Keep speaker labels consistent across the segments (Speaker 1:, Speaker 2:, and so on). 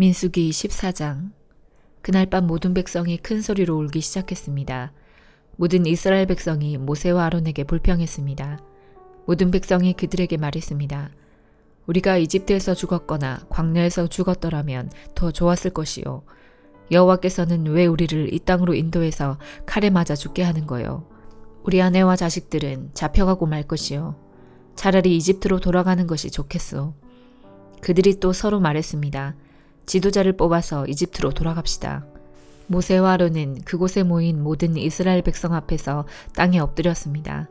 Speaker 1: 민수기 14장. 그날 밤 모든 백성이 큰 소리로 울기 시작했습니다. 모든 이스라엘 백성이 모세와 아론에게 불평했습니다. 모든 백성이 그들에게 말했습니다. 우리가 이집트에서 죽었거나 광야에서 죽었더라면 더 좋았을 것이요. 여호와께서는 왜 우리를 이 땅으로 인도해서 칼에 맞아 죽게 하는 거요. 우리 아내와 자식들은 잡혀가고 말 것이요. 차라리 이집트로 돌아가는 것이 좋겠소. 그들이 또 서로 말했습니다. 지도자를 뽑아서 이집트로 돌아갑시다. 모세와 아론은 그곳에 모인 모든 이스라엘 백성 앞에서 땅에 엎드렸습니다.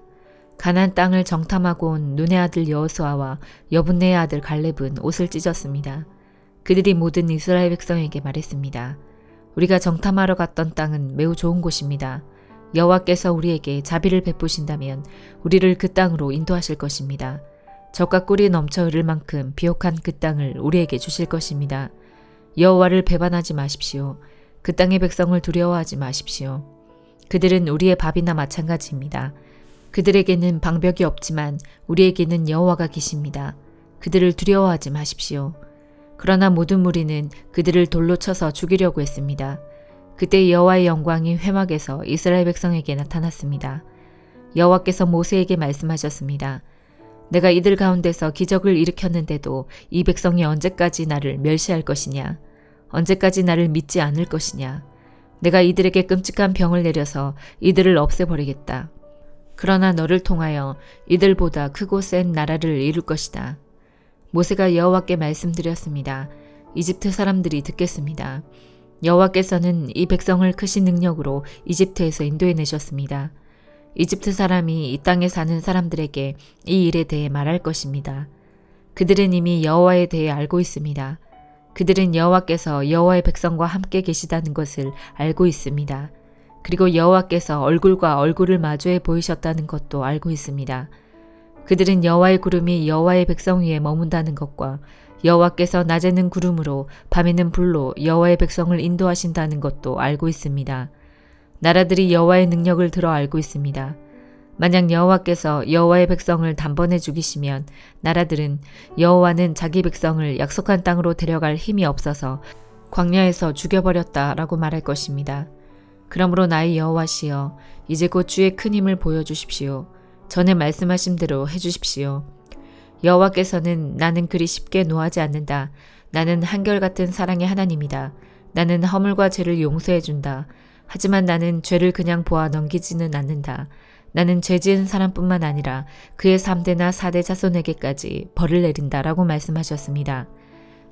Speaker 1: 가나안 땅을 정탐하고 온 눈의 아들 여호수아와 여분네의 아들 갈렙은 옷을 찢었습니다. 그들이 모든 이스라엘 백성에게 말했습니다. 우리가 정탐하러 갔던 땅은 매우 좋은 곳입니다. 여호와께서 우리에게 자비를 베푸신다면 우리를 그 땅으로 인도하실 것입니다. 젖과 꿀이 넘쳐 흐를 만큼 비옥한 그 땅을 우리에게 주실 것입니다. 여호와를 배반하지 마십시오. 그 땅의 백성을 두려워하지 마십시오. 그들은 우리의 밥이나 마찬가지입니다. 그들에게는 방벽이 없지만 우리에게는 여호와가 계십니다. 그들을 두려워하지 마십시오. 그러나 모든 무리는 그들을 돌로 쳐서 죽이려고 했습니다. 그때 여호와의 영광이 회막에서 이스라엘 백성에게 나타났습니다. 여호와께서 모세에게 말씀하셨습니다. 내가 이들 가운데서 기적을 일으켰는데도 이 백성이 언제까지 나를 멸시할 것이냐? 언제까지 나를 믿지 않을 것이냐? 내가 이들에게 끔찍한 병을 내려서 이들을 없애버리겠다. 그러나 너를 통하여 이들보다 크고 센 나라를 이룰 것이다. 모세가 여호와께 말씀드렸습니다. 이집트 사람들이 듣겠습니다. 여호와께서는 이 백성을 크신 능력으로 이집트에서 인도해내셨습니다. 이집트 사람이 이 땅에 사는 사람들에게 이 일에 대해 말할 것입니다. 그들은 이미 여호와에 대해 알고 있습니다. 그들은 여호와께서 여호와의 백성과 함께 계시다는 것을 알고 있습니다. 그리고 여호와께서 얼굴과 얼굴을 마주해 보이셨다는 것도 알고 있습니다. 그들은 여호와의 구름이 여호와의 백성 위에 머문다는 것과 여호와께서 낮에는 구름으로 밤에는 불로 여호와의 백성을 인도하신다는 것도 알고 있습니다. 나라들이 여호와의 능력을 들어 알고 있습니다. 만약 여호와께서 여호와의 백성을 단번에 죽이시면 나라들은 여호와는 자기 백성을 약속한 땅으로 데려갈 힘이 없어서 광야에서 죽여버렸다라고 말할 것입니다. 그러므로 나의 여호와시여, 이제 곧 주의 큰 힘을 보여주십시오. 전에 말씀하신 대로 해주십시오. 여호와께서는 나는 그리 쉽게 노하지 않는다. 나는 한결같은 사랑의 하나님이다. 나는 허물과 죄를 용서해준다. 하지만 나는 죄를 그냥 보아 넘기지는 않는다. 나는 죄 지은 사람뿐만 아니라 그의 3대나 4대 자손에게까지 벌을 내린다라고 말씀하셨습니다.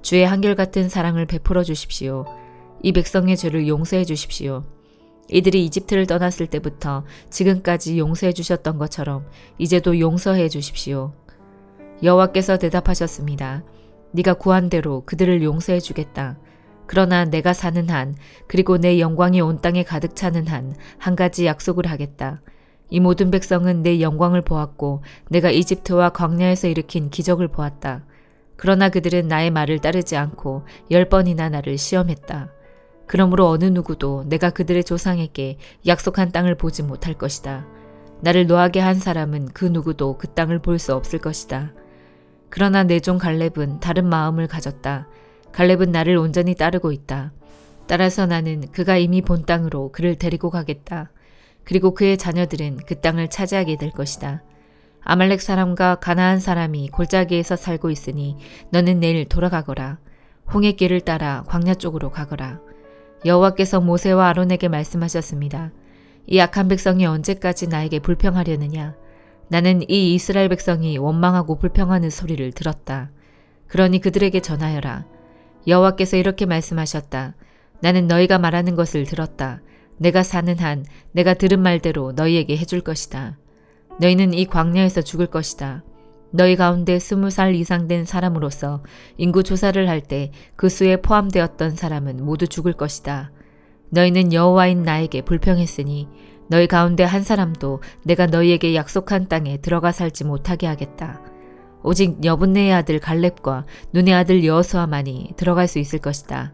Speaker 1: 주의 한결같은 사랑을 베풀어 주십시오. 이 백성의 죄를 용서해 주십시오. 이들이 이집트를 떠났을 때부터 지금까지 용서해 주셨던 것처럼 이제도 용서해 주십시오. 여호와께서 대답하셨습니다. 네가 구한 대로 그들을 용서해 주겠다. 그러나 내가 사는 한, 그리고 내 영광이 온 땅에 가득 차는 한, 한 가지 약속을 하겠다. 이 모든 백성은 내 영광을 보았고 내가 이집트와 광야에서 일으킨 기적을 보았다. 그러나 그들은 나의 말을 따르지 않고 10번이나 나를 시험했다. 그러므로 어느 누구도 내가 그들의 조상에게 약속한 땅을 보지 못할 것이다. 나를 노하게 한 사람은 그 누구도 그 땅을 볼 수 없을 것이다. 그러나 내 종 갈렙은 다른 마음을 가졌다. 갈렙은 나를 온전히 따르고 있다. 따라서 나는 그가 이미 본 땅으로 그를 데리고 가겠다. 그리고 그의 자녀들은 그 땅을 차지하게 될 것이다. 아말렉 사람과 가나안 사람이 골짜기에서 살고 있으니 너는 내일 돌아가거라. 홍해 길을 따라 광야 쪽으로 가거라. 여호와께서 모세와 아론에게 말씀하셨습니다. 이 악한 백성이 언제까지 나에게 불평하려느냐? 나는 이 이스라엘 백성이 원망하고 불평하는 소리를 들었다. 그러니 그들에게 전하여라. 여호와께서 이렇게 말씀하셨다. 나는 너희가 말하는 것을 들었다. 내가 사는 한 내가 들은 말대로 너희에게 해줄 것이다. 너희는 이 광야에서 죽을 것이다. 너희 가운데 20살 이상 된 사람으로서 인구 조사를 할 때 그 수에 포함되었던 사람은 모두 죽을 것이다. 너희는 여호와인 나에게 불평했으니 너희 가운데 한 사람도 내가 너희에게 약속한 땅에 들어가 살지 못하게 하겠다. 오직 여분네의 아들 갈렙과 눈의 아들 여호수아만이 들어갈 수 있을 것이다.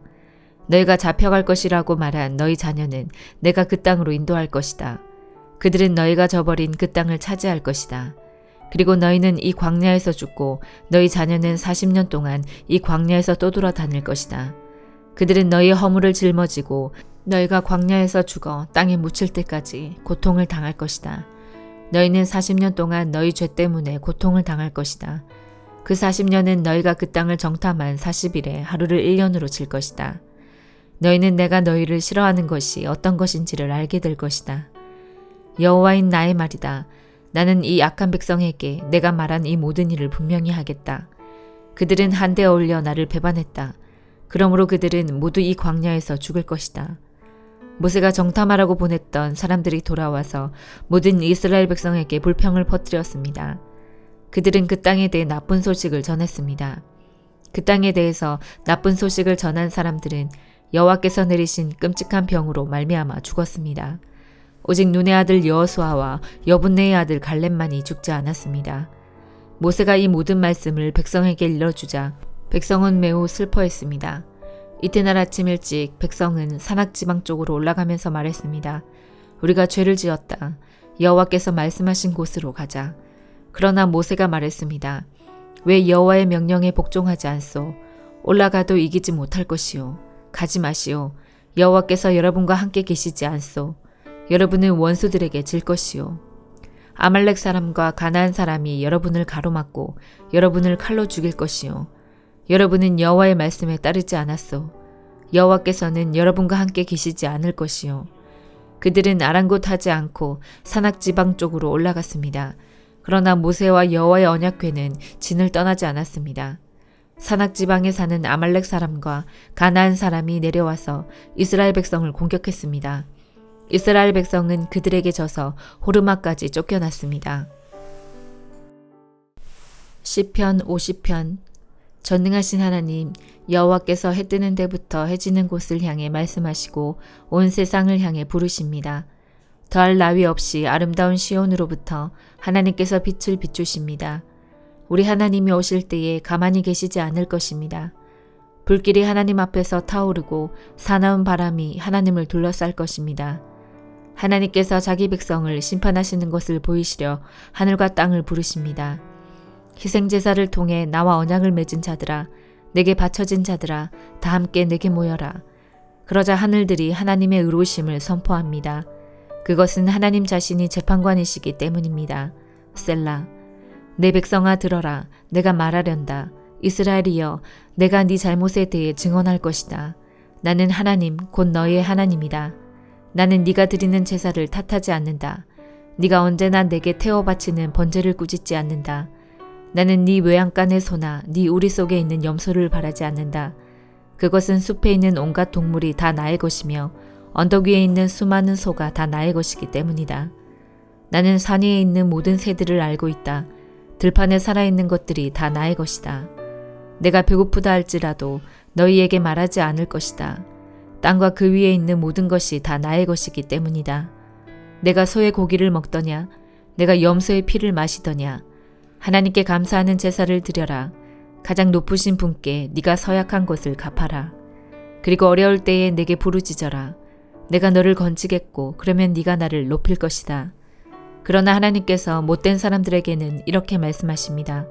Speaker 1: 너희가 잡혀갈 것이라고 말한 너희 자녀는 내가 그 땅으로 인도할 것이다. 그들은 너희가 저버린 그 땅을 차지할 것이다. 그리고 너희는 이 광야에서 죽고 너희 자녀는 40년 동안 이 광야에서 떠돌아 다닐 것이다. 그들은 너희의 허물을 짊어지고 너희가 광야에서 죽어 땅에 묻힐 때까지 고통을 당할 것이다. 너희는 40년 동안 너희 죄 때문에 고통을 당할 것이다. 그 40년은 너희가 그 땅을 정탐한 40일에 하루를 1년으로 칠 것이다. 너희는 내가 너희를 싫어하는 것이 어떤 것인지를 알게 될 것이다. 여호와인 나의 말이다. 나는 이 악한 백성에게 내가 말한 이 모든 일을 분명히 하겠다. 그들은 한데 어울려 나를 배반했다. 그러므로 그들은 모두 이 광야에서 죽을 것이다. 모세가 정탐하라고 보냈던 사람들이 돌아와서 모든 이스라엘 백성에게 불평을 퍼뜨렸습니다. 그들은 그 땅에 대해 나쁜 소식을 전했습니다. 그 땅에 대해서 나쁜 소식을 전한 사람들은 여호와께서 내리신 끔찍한 병으로 말미암아 죽었습니다. 오직 눈의 아들 여호수아와 여분네의 아들 갈렙만이 죽지 않았습니다. 모세가 이 모든 말씀을 백성에게 일러주자 백성은 매우 슬퍼했습니다. 이튿날 아침 일찍 백성은 산악지방 쪽으로 올라가면서 말했습니다. 우리가 죄를 지었다. 여호와께서 말씀하신 곳으로 가자. 그러나 모세가 말했습니다. 왜 여호와의 명령에 복종하지 않소? 올라가도 이기지 못할 것이요. 가지 마시오. 여호와께서 여러분과 함께 계시지 않소. 여러분은 원수들에게 질 것이요. 아말렉 사람과 가나안 사람이 여러분을 가로막고 여러분을 칼로 죽일 것이요. 여러분은 여호와의 말씀에 따르지 않았소. 여호와께서는 여러분과 함께 계시지 않을 것이요. 그들은 아랑곳하지 않고 산악지방 쪽으로 올라갔습니다. 그러나 모세와 여호와의 언약궤는 진을 떠나지 않았습니다. 산악지방에 사는 아말렉 사람과 가나안 사람이 내려와서 이스라엘 백성을 공격했습니다. 이스라엘 백성은 그들에게 져서 호르마까지 쫓겨났습니다. 시편 50편. 전능하신 하나님, 여호와께서 해 뜨는 데부터 해 지는 곳을 향해 말씀하시고 온 세상을 향해 부르십니다. 더할 나위 없이 아름다운 시온으로부터 하나님께서 빛을 비추십니다. 우리 하나님이 오실 때에 가만히 계시지 않을 것입니다. 불길이 하나님 앞에서 타오르고 사나운 바람이 하나님을 둘러쌀 것입니다. 하나님께서 자기 백성을 심판하시는 것을 보이시려 하늘과 땅을 부르십니다. 희생제사를 통해 나와 언약을 맺은 자들아, 내게 바쳐진 자들아, 다 함께 내게 모여라. 그러자 하늘들이 하나님의 의로우심을 선포합니다. 그것은 하나님 자신이 재판관이시기 때문입니다. 셀라. 내 백성아 들어라. 내가 말하련다. 이스라엘이여, 내가 네 잘못에 대해 증언할 것이다. 나는 하나님, 곧 너희의 하나님이다. 나는 네가 드리는 제사를 탓하지 않는다. 네가 언제나 내게 태워 바치는 번제를 꾸짖지 않는다. 나는 네 외양간의 소나 네 우리 속에 있는 염소를 바라지 않는다. 그것은 숲에 있는 온갖 동물이 다 나의 것이며 언덕 위에 있는 수많은 소가 다 나의 것이기 때문이다. 나는 산 위에 있는 모든 새들을 알고 있다. 들판에 살아있는 것들이 다 나의 것이다. 내가 배고프다 할지라도 너희에게 말하지 않을 것이다. 땅과 그 위에 있는 모든 것이 다 나의 것이기 때문이다. 내가 소의 고기를 먹더냐? 내가 염소의 피를 마시더냐? 하나님께 감사하는 제사를 드려라. 가장 높으신 분께 네가 서약한 것을 갚아라. 그리고 어려울 때에 내게 부르짖어라. 내가 너를 건지겠고 그러면 네가 나를 높일 것이다. 그러나 하나님께서 못된 사람들에게는 이렇게 말씀하십니다.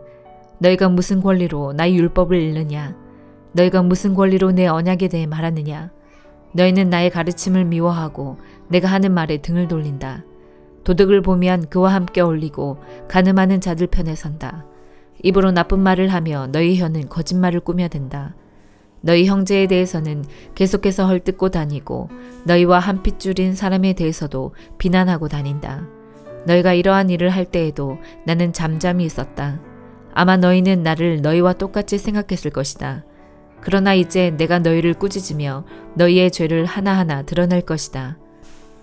Speaker 1: 너희가 무슨 권리로 나의 율법을 읽느냐? 너희가 무슨 권리로 내 언약에 대해 말하느냐? 너희는 나의 가르침을 미워하고 내가 하는 말에 등을 돌린다. 도둑을 보면 그와 함께 어울리고 가늠하는 자들 편에 선다. 입으로 나쁜 말을 하며 너희 혀는 거짓말을 꾸며댄다. 너희 형제에 대해서는 계속해서 헐뜯고 다니고 너희와 한 핏줄인 사람에 대해서도 비난하고 다닌다. 너희가 이러한 일을 할 때에도 나는 잠잠히 있었다. 아마 너희는 나를 너희와 똑같이 생각했을 것이다. 그러나 이제 내가 너희를 꾸짖으며 너희의 죄를 하나하나 드러낼 것이다.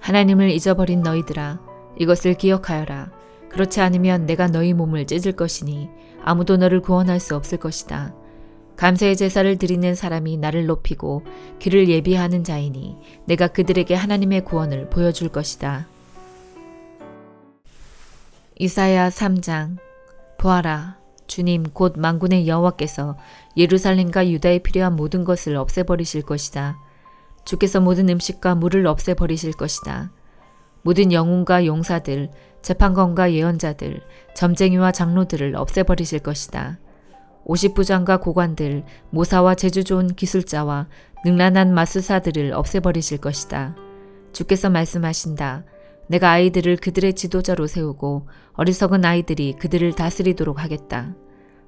Speaker 1: 하나님을 잊어버린 너희들아, 이것을 기억하여라. 그렇지 않으면 내가 너희 몸을 찢을 것이니 아무도 너를 구원할 수 없을 것이다. 감사의 제사를 드리는 사람이 나를 높이고 길을 예비하는 자이니 내가 그들에게 하나님의 구원을 보여줄 것이다. 이사야 3장. 보아라, 주님 곧 만군의 여호와께서 예루살렘과 유다에 필요한 모든 것을 없애버리실 것이다. 주께서 모든 음식과 물을 없애버리실 것이다. 모든 영웅과 용사들, 재판관과 예언자들, 점쟁이와 장로들을 없애버리실 것이다. 50부장과 고관들, 모사와 재주 좋은 기술자와 능란한 마술사들을 없애버리실 것이다. 주께서 말씀하신다. 내가 아이들을 그들의 지도자로 세우고 어리석은 아이들이 그들을 다스리도록 하겠다.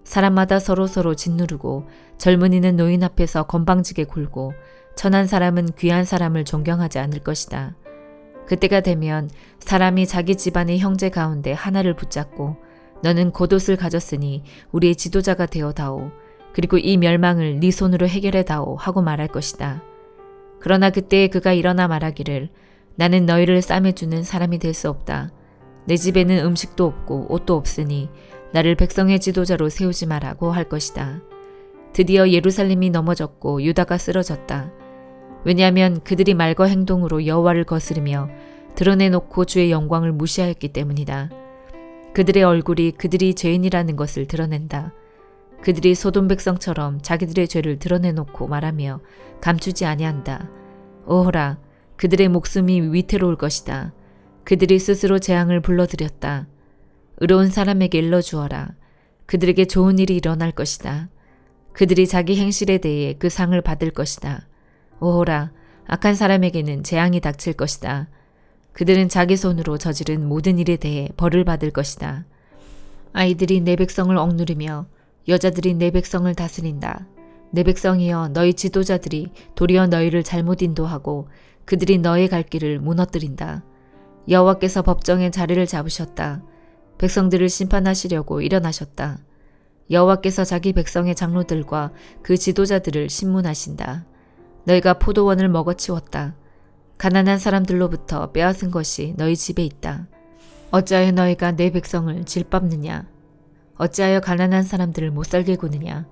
Speaker 1: 사람마다 서로서로 짓누르고 젊은이는 노인 앞에서 건방지게 굴고 천한 사람은 귀한 사람을 존경하지 않을 것이다. 그때가 되면 사람이 자기 집안의 형제 가운데 하나를 붙잡고 너는 겉옷을 가졌으니 우리의 지도자가 되어다오. 그리고 이 멸망을 네 손으로 해결해다오 하고 말할 것이다. 그러나 그때에 그가 일어나 말하기를 나는 너희를 싸매주는 사람이 될 수 없다. 내 집에는 음식도 없고 옷도 없으니 나를 백성의 지도자로 세우지 마라고 할 것이다. 드디어 예루살렘이 넘어졌고 유다가 쓰러졌다. 왜냐하면 그들이 말과 행동으로 여호와를 거스르며 드러내놓고 주의 영광을 무시하였기 때문이다. 그들의 얼굴이 그들이 죄인이라는 것을 드러낸다. 그들이 소돔 백성처럼 자기들의 죄를 드러내놓고 말하며 감추지 아니한다. 오호라, 그들의 목숨이 위태로울 것이다. 그들이 스스로 재앙을 불러들였다. 의로운 사람에게 일러주어라. 그들에게 좋은 일이 일어날 것이다. 그들이 자기 행실에 대해 그 상을 받을 것이다. 오호라, 악한 사람에게는 재앙이 닥칠 것이다. 그들은 자기 손으로 저지른 모든 일에 대해 벌을 받을 것이다. 아이들이 내 백성을 억누르며 여자들이 내 백성을 다스린다. 내 백성이여, 너희 지도자들이 도리어 너희를 잘못 인도하고 그들이 너의 갈 길을 무너뜨린다. 여호와께서 법정에 자리를 잡으셨다. 백성들을 심판하시려고 일어나셨다. 여호와께서 자기 백성의 장로들과 그 지도자들을 신문하신다. 너희가 포도원을 먹어치웠다. 가난한 사람들로부터 빼앗은 것이 너희 집에 있다. 어찌하여 너희가 내 백성을 질밟느냐? 어찌하여 가난한 사람들을 못살게 구느냐?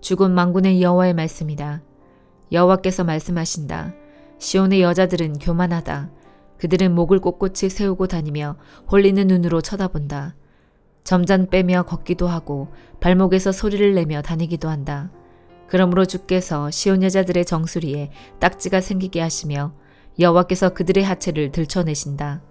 Speaker 1: 주곧 만군의 여호와의 말씀이다. 여호와께서 말씀하신다. 시온의 여자들은 교만하다. 그들은 목을 꼿꼿이 세우고 다니며 홀리는 눈으로 쳐다본다. 점잔 빼며 걷기도 하고 발목에서 소리를 내며 다니기도 한다. 그러므로 주께서 시온 여자들의 정수리에 딱지가 생기게 하시며 여호와께서 그들의 하체를 들춰내신다.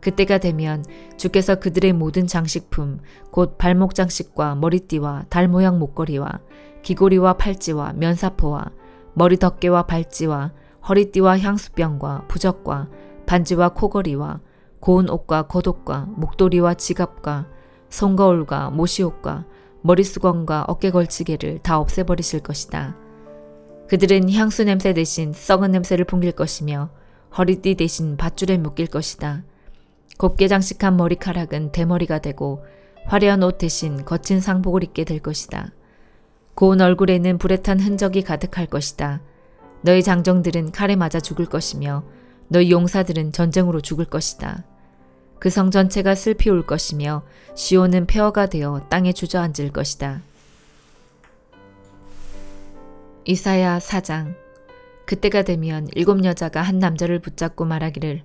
Speaker 1: 그때가 되면 주께서 그들의 모든 장식품 곧 발목 장식과 머리띠와 달 모양 목걸이와 귀고리와 팔찌와 면사포와 머리 덮개와 발찌와 허리띠와 향수병과 부적과 반지와 코걸이와 고운 옷과 겉옷과 목도리와 지갑과 손거울과 모시옷과 머리수건과 어깨 걸치개를 다 없애버리실 것이다. 그들은 향수 냄새 대신 썩은 냄새를 풍길 것이며 허리띠 대신 밧줄에 묶일 것이다. 곱게 장식한 머리카락은 대머리가 되고 화려한 옷 대신 거친 상복을 입게 될 것이다. 고운 얼굴에는 불에 탄 흔적이 가득할 것이다. 너희 장정들은 칼에 맞아 죽을 것이며 너희 용사들은 전쟁으로 죽을 것이다. 그 성 전체가 슬피 울 것이며 시온은 폐허가 되어 땅에 주저앉을 것이다. 이사야 4장. 그때가 되면 7 여자가 한 남자를 붙잡고 말하기를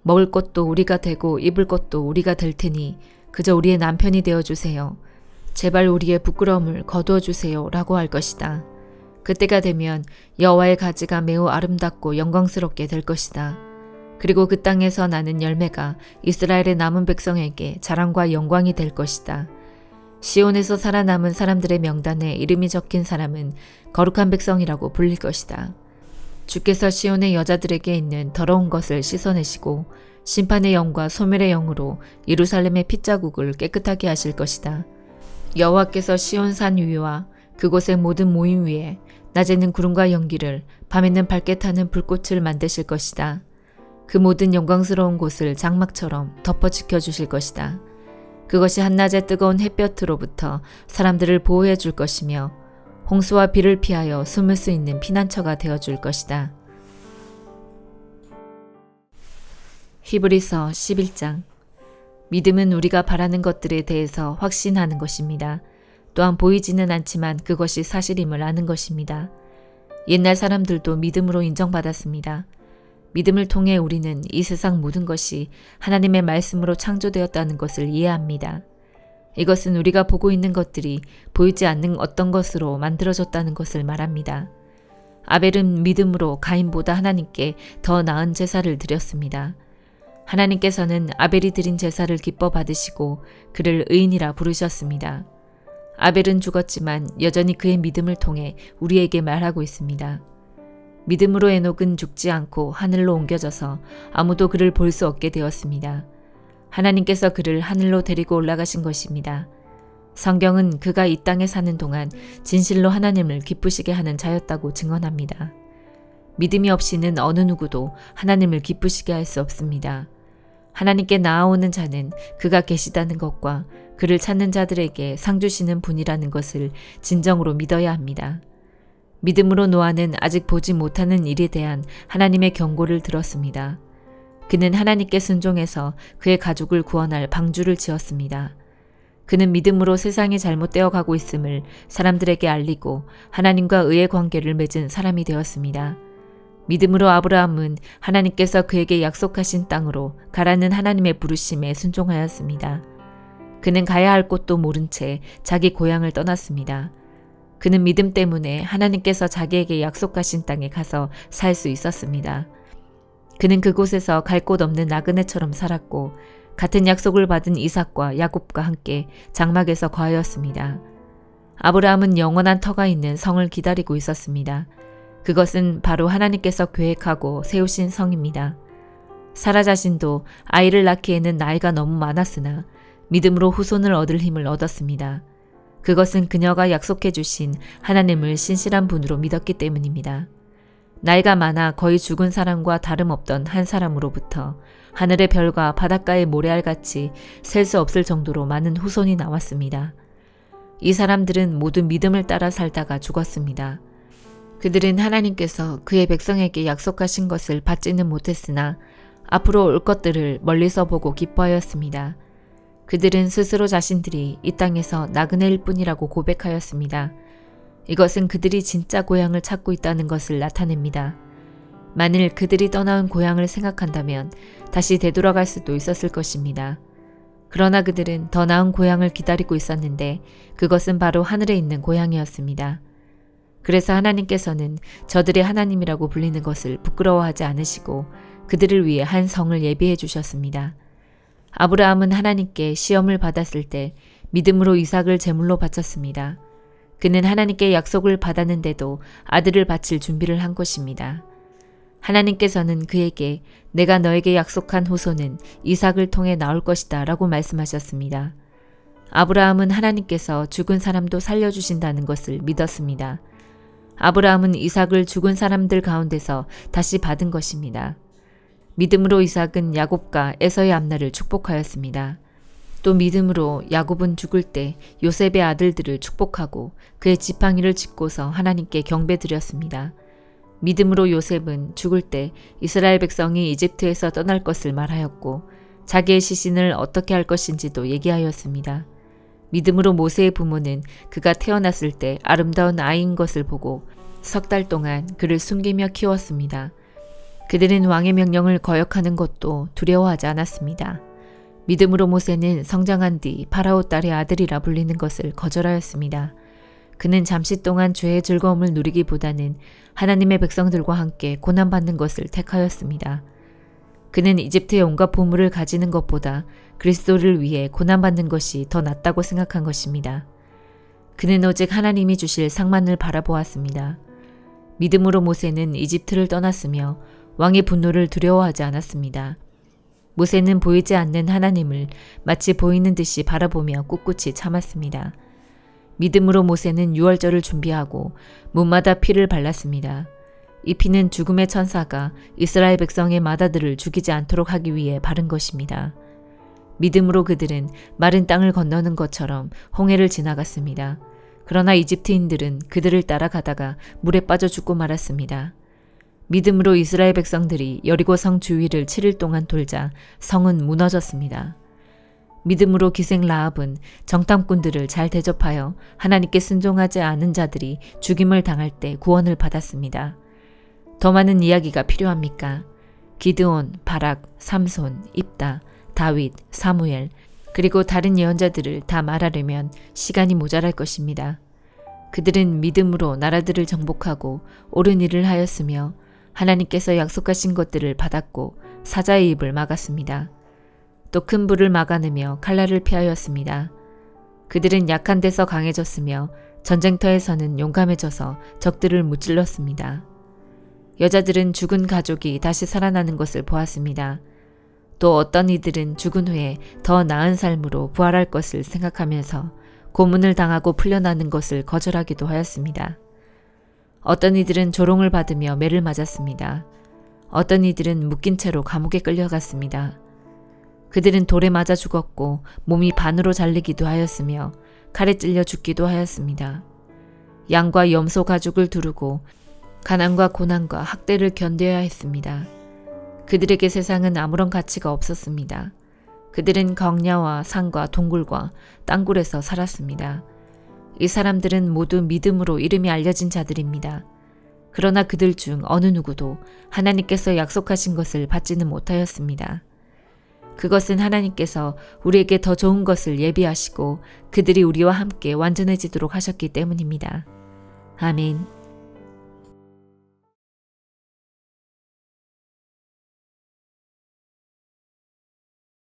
Speaker 1: 먹을 것도 우리가 되고 입을 것도 우리가 될 테니 그저 우리의 남편이 되어주세요. 제발 우리의 부끄러움을 거두어 주세요 라고 할 것이다. 그때가 되면 여호와의 가지가 매우 아름답고 영광스럽게 될 것이다. 그리고 그 땅에서 나는 열매가 이스라엘의 남은 백성에게 자랑과 영광이 될 것이다. 시온에서 살아남은 사람들의 명단에 이름이 적힌 사람은 거룩한 백성이라고 불릴 것이다. 주께서 시온의 여자들에게 있는 더러운 것을 씻어내시고 심판의 영과 소멸의 영으로 예루살렘의 핏자국을 깨끗하게 하실 것이다. 여호와께서 시온산 위와 그곳의 모든 모임 위에 낮에는 구름과 연기를 밤에는 밝게 타는 불꽃을 만드실 것이다. 그 모든 영광스러운 곳을 장막처럼 덮어 지켜주실 것이다. 그것이 한낮의 뜨거운 햇볕으로부터 사람들을 보호해 줄 것이며 홍수와 비를 피하여 숨을 수 있는 피난처가 되어줄 것이다. 히브리서 11장. 믿음은 우리가 바라는 것들에 대해서 확신하는 것입니다. 또한 보이지는 않지만 그것이 사실임을 아는 것입니다. 옛날 사람들도 믿음으로 인정받았습니다. 믿음을 통해 우리는 이 세상 모든 것이 하나님의 말씀으로 창조되었다는 것을 이해합니다. 이것은 우리가 보고 있는 것들이 보이지 않는 어떤 것으로 만들어졌다는 것을 말합니다. 아벨은 믿음으로 가인보다 하나님께 더 나은 제사를 드렸습니다. 하나님께서는 아벨이 드린 제사를 기뻐 받으시고 그를 의인이라 부르셨습니다. 아벨은 죽었지만 여전히 그의 믿음을 통해 우리에게 말하고 있습니다. 믿음으로 에녹은 죽지 않고 하늘로 옮겨져서 아무도 그를 볼 수 없게 되었습니다. 하나님께서 그를 하늘로 데리고 올라가신 것입니다. 성경은 그가 이 땅에 사는 동안 진실로 하나님을 기쁘시게 하는 자였다고 증언합니다. 믿음이 없이는 어느 누구도 하나님을 기쁘시게 할 수 없습니다. 하나님께 나아오는 자는 그가 계시다는 것과 그를 찾는 자들에게 상 주시는 분이라는 것을 진정으로 믿어야 합니다. 믿음으로 노아는 아직 보지 못하는 일에 대한 하나님의 경고를 들었습니다. 그는 하나님께 순종해서 그의 가족을 구원할 방주를 지었습니다. 그는 믿음으로 세상이 잘못되어 가고 있음을 사람들에게 알리고 하나님과 의의 관계를 맺은 사람이 되었습니다. 믿음으로 아브라함은 하나님께서 그에게 약속하신 땅으로 가라는 하나님의 부르심에 순종하였습니다. 그는 가야 할 곳도 모른 채 자기 고향을 떠났습니다. 그는 믿음 때문에 하나님께서 자기에게 약속하신 땅에 가서 살 수 있었습니다. 그는 그곳에서 갈 곳 없는 나그네처럼 살았고 같은 약속을 받은 이삭과 야곱과 함께 장막에서 거하였습니다. 아브라함은 영원한 터가 있는 성을 기다리고 있었습니다. 그것은 바로 하나님께서 계획하고 세우신 성입니다. 사라 자신도 아이를 낳기에는 나이가 너무 많았으나 믿음으로 후손을 얻을 힘을 얻었습니다. 그것은 그녀가 약속해 주신 하나님을 신실한 분으로 믿었기 때문입니다. 나이가 많아 거의 죽은 사람과 다름없던 한 사람으로부터 하늘의 별과 바닷가의 모래알같이 셀 수 없을 정도로 많은 후손이 나왔습니다. 이 사람들은 모두 믿음을 따라 살다가 죽었습니다. 그들은 하나님께서 그의 백성에게 약속하신 것을 받지는 못했으나 앞으로 올 것들을 멀리서 보고 기뻐하였습니다. 그들은 스스로 자신들이 이 땅에서 나그네일 뿐이라고 고백하였습니다. 이것은 그들이 진짜 고향을 찾고 있다는 것을 나타냅니다. 만일 그들이 떠나온 고향을 생각한다면 다시 되돌아갈 수도 있었을 것입니다. 그러나 그들은 더 나은 고향을 기다리고 있었는데 그것은 바로 하늘에 있는 고향이었습니다. 그래서 하나님께서는 저들의 하나님이라고 불리는 것을 부끄러워하지 않으시고 그들을 위해 한 성을 예비해 주셨습니다. 아브라함은 하나님께 시험을 받았을 때 믿음으로 이삭을 제물로 바쳤습니다. 그는 하나님께 약속을 받았는데도 아들을 바칠 준비를 한 것입니다. 하나님께서는 그에게 내가 너에게 약속한 후손은 이삭을 통해 나올 것이다 라고 말씀하셨습니다. 아브라함은 하나님께서 죽은 사람도 살려주신다는 것을 믿었습니다. 아브라함은 이삭을 죽은 사람들 가운데서 다시 받은 것입니다. 믿음으로 이삭은 야곱과 에서의 앞날을 축복하였습니다. 또 믿음으로 야곱은 죽을 때 요셉의 아들들을 축복하고 그의 지팡이를 짚고서 하나님께 경배드렸습니다. 믿음으로 요셉은 죽을 때 이스라엘 백성이 이집트에서 떠날 것을 말하였고 자기의 시신을 어떻게 할 것인지도 얘기하였습니다. 믿음으로 모세의 부모는 그가 태어났을 때 아름다운 아이인 것을 보고 석 달 동안 그를 숨기며 키웠습니다. 그들은 왕의 명령을 거역하는 것도 두려워하지 않았습니다. 믿음으로 모세는 성장한 뒤 파라오 딸의 아들이라 불리는 것을 거절하였습니다. 그는 잠시 동안 죄의 즐거움을 누리기보다는 하나님의 백성들과 함께 고난받는 것을 택하였습니다. 그는 이집트의 온갖 보물을 가지는 것보다 그리스도를 위해 고난받는 것이 더 낫다고 생각한 것입니다. 그는 오직 하나님이 주실 상만을 바라보았습니다. 믿음으로 모세는 이집트를 떠났으며 왕의 분노를 두려워하지 않았습니다. 모세는 보이지 않는 하나님을 마치 보이는 듯이 바라보며 꿋꿋이 참았습니다. 믿음으로 모세는 유월절을 준비하고 문마다 피를 발랐습니다. 이 피는 죽음의 천사가 이스라엘 백성의 마다들을 죽이지 않도록 하기 위해 바른 것입니다. 믿음으로 그들은 마른 땅을 건너는 것처럼 홍해를 지나갔습니다. 그러나 이집트인들은 그들을 따라가다가 물에 빠져 죽고 말았습니다. 믿음으로 이스라엘 백성들이 여리고 성 주위를 7일 동안 돌자 성은 무너졌습니다. 믿음으로 기생 라합은 정탐꾼들을 잘 대접하여 하나님께 순종하지 않은 자들이 죽임을 당할 때 구원을 받았습니다. 더 많은 이야기가 필요합니까? 기드온, 바락, 삼손, 입다, 다윗, 사무엘, 그리고 다른 예언자들을 다 말하려면 시간이 모자랄 것입니다. 그들은 믿음으로 나라들을 정복하고 옳은 일을 하였으며 하나님께서 약속하신 것들을 받았고 사자의 입을 막았습니다. 또 큰 불을 막아내며 칼날을 피하였습니다. 그들은 약한 데서 강해졌으며 전쟁터에서는 용감해져서 적들을 무찔렀습니다. 여자들은 죽은 가족이 다시 살아나는 것을 보았습니다. 또 어떤 이들은 죽은 후에 더 나은 삶으로 부활할 것을 생각하면서 고문을 당하고 풀려나는 것을 거절하기도 하였습니다. 어떤 이들은 조롱을 받으며 매를 맞았습니다. 어떤 이들은 묶인 채로 감옥에 끌려갔습니다. 그들은 돌에 맞아 죽었고 몸이 반으로 잘리기도 하였으며 칼에 찔려 죽기도 하였습니다. 양과 염소 가죽을 두르고 가난과 고난과 학대를 견뎌야 했습니다. 그들에게 세상은 아무런 가치가 없었습니다. 그들은 광야와 산과 동굴과 땅굴에서 살았습니다. 이 사람들은 모두 믿음으로 이름이 알려진 자들입니다. 그러나 그들 중 어느 누구도 하나님께서 약속하신 것을 받지는 못하였습니다. 그것은 하나님께서 우리에게 더 좋은 것을 예비하시고 그들이 우리와 함께 완전해지도록 하셨기 때문입니다. 아멘.